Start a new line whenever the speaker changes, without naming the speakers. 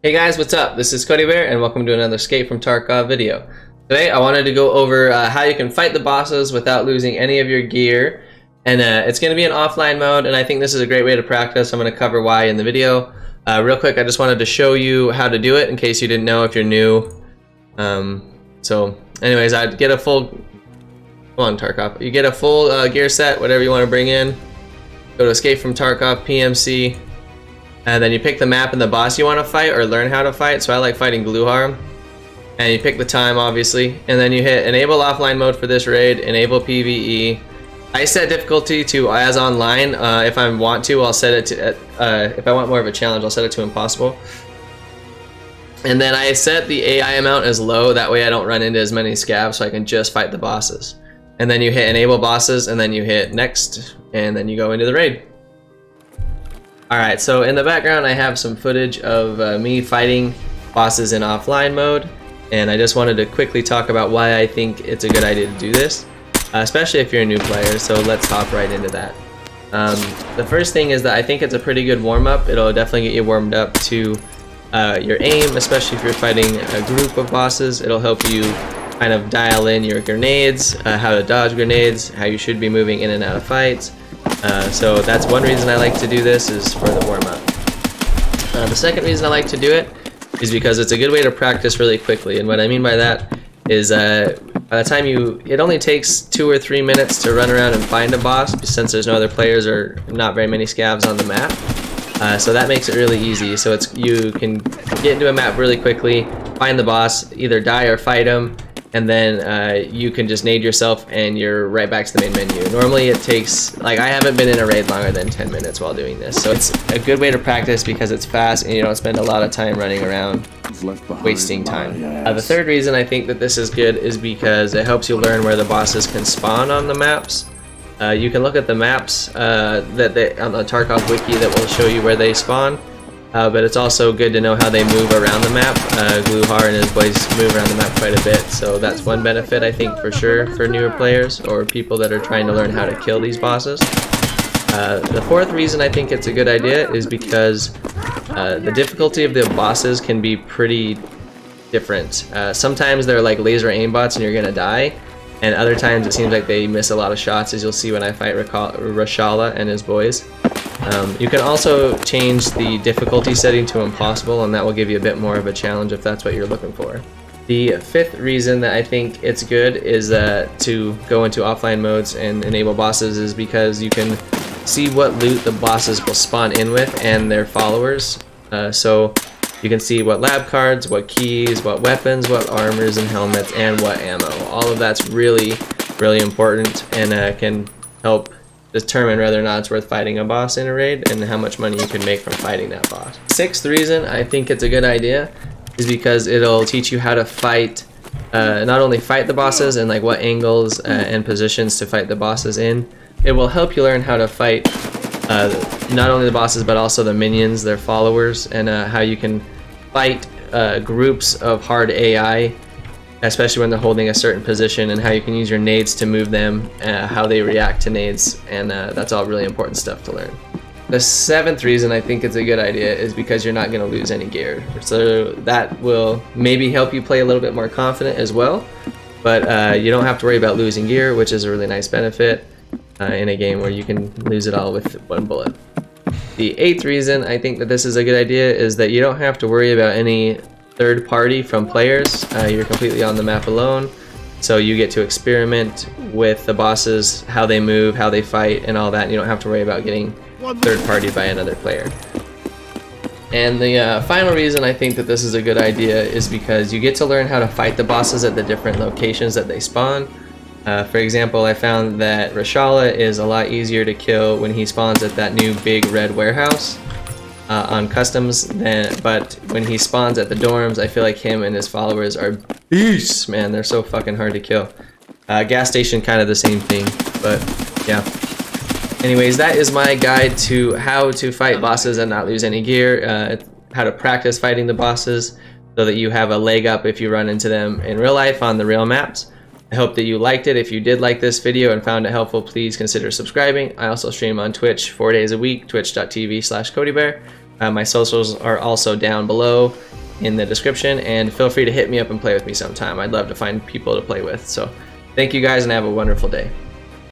Hey guys, what's up? This is Kodiibear and welcome to another Escape from Tarkov video. Today I wanted to go over how you can fight the bosses without losing any of your gear. And it's going to be an offline mode, and I think this is a great way to practice. I'm going to cover why in the video. Real quick, I just wanted to show you how to do it in case you didn't know if you're new. So anyways, I'd get a full... Come on, Tarkov. You get a full gear set, whatever you want to bring in. Go to Escape from Tarkov, PMC. And then you pick the map and the boss you want to fight or learn how to fight. So I like fighting Gluhar. And you pick the time, obviously. And then you hit enable offline mode for this raid, enable PvE. I set difficulty to as online. If I want to, I'll set it to, if I want more of a challenge, I'll set it to impossible. And then I set the AI amount as low. That way I don't run into as many scavs, so I can just fight the bosses. And then you hit enable bosses, and then you hit next, and then you go into the raid. Alright, so in the background I have some footage of me fighting bosses in offline mode, and I just wanted to quickly talk about why I think it's a good idea to do this, especially if you're a new player, so let's hop right into that. The first thing is that I think it's a pretty good warm-up. It'll definitely get you warmed up to your aim, especially if you're fighting a group of bosses. It'll help you kind of dial in your grenades, how to dodge grenades, how you should be moving in and out of fights. So that's one reason I like to do this, is for the warm-up. The second reason I like to do it is because it's a good way to practice really quickly, and what I mean by that is by the time it only takes 2 or 3 minutes to run around and find a boss, since there's no other players or not very many scavs on the map. So that makes it really easy. So you can get into a map really quickly, find the boss, either die or fight him, and then you can just nade yourself and you're right back to the main menu. Normally it takes, like, I haven't been in a raid longer than 10 minutes while doing this. So it's a good way to practice because it's fast and you don't spend a lot of time running around wasting time. The third reason I think that this is good is because it helps you learn where the bosses can spawn on the maps. You can look at the maps on the Tarkov wiki that will show you where they spawn. But it's also good to know how they move around the map. Gluhar and his boys move around the map quite a bit, so that's one benefit I think for sure for newer players or people that are trying to learn how to kill these bosses. The fourth reason I think it's a good idea is because the difficulty of the bosses can be pretty different. Sometimes they're like laser aimbots and you're gonna die, and other times it seems like they miss a lot of shots, as you'll see when I fight Rashala and his boys. You can also change the difficulty setting to impossible, and that will give you a bit more of a challenge if that's what you're looking for. The fifth reason that I think it's good is to go into offline modes and enable bosses is because you can see what loot the bosses will spawn in with and their followers. So you can see what lab cards, what keys, what weapons, what armors and helmets, and what ammo. All of that's really, really important and can help determine whether or not it's worth fighting a boss in a raid and how much money you can make from fighting that boss. Sixth reason I think it's a good idea is because it'll teach you how to fight, not only fight the bosses and like what angles and positions to fight the bosses in. It will help you learn how to fight not only the bosses but also the minions, their followers, and how you can fight groups of hard AI, especially when they're holding a certain position, and how you can use your nades to move them, how they react to nades, and that's all really important stuff to learn. The seventh reason I think it's a good idea is because you're not going to lose any gear. So that will maybe help you play a little bit more confident as well, but you don't have to worry about losing gear, which is a really nice benefit in a game where you can lose it all with one bullet. The eighth reason I think that this is a good idea is that you don't have to worry about any third party from players. You're completely on the map alone, so you get to experiment with the bosses, how they move, how they fight, and all that, and you don't have to worry about getting third party by another player. And the final reason I think that this is a good idea is because you get to learn how to fight the bosses at the different locations that they spawn. For example, I found that Rashala is a lot easier to kill when he spawns at that new big red warehouse on customs, but when he spawns at the dorms, I feel like him and his followers are beasts, man. They're so fucking hard to kill. Gas station, kind of the same thing, but yeah. Anyways, that is my guide to how to fight bosses and not lose any gear, how to practice fighting the bosses so that you have a leg up if you run into them in real life on the real maps. I hope that you liked it. If you did like this video and found it helpful, please consider subscribing. I also stream on Twitch 4 days a week, twitch.tv/Kodiibear. My socials are also down below in the description, and feel free to hit me up and play with me sometime. I'd love to find people to play with. So thank you guys and have a wonderful day.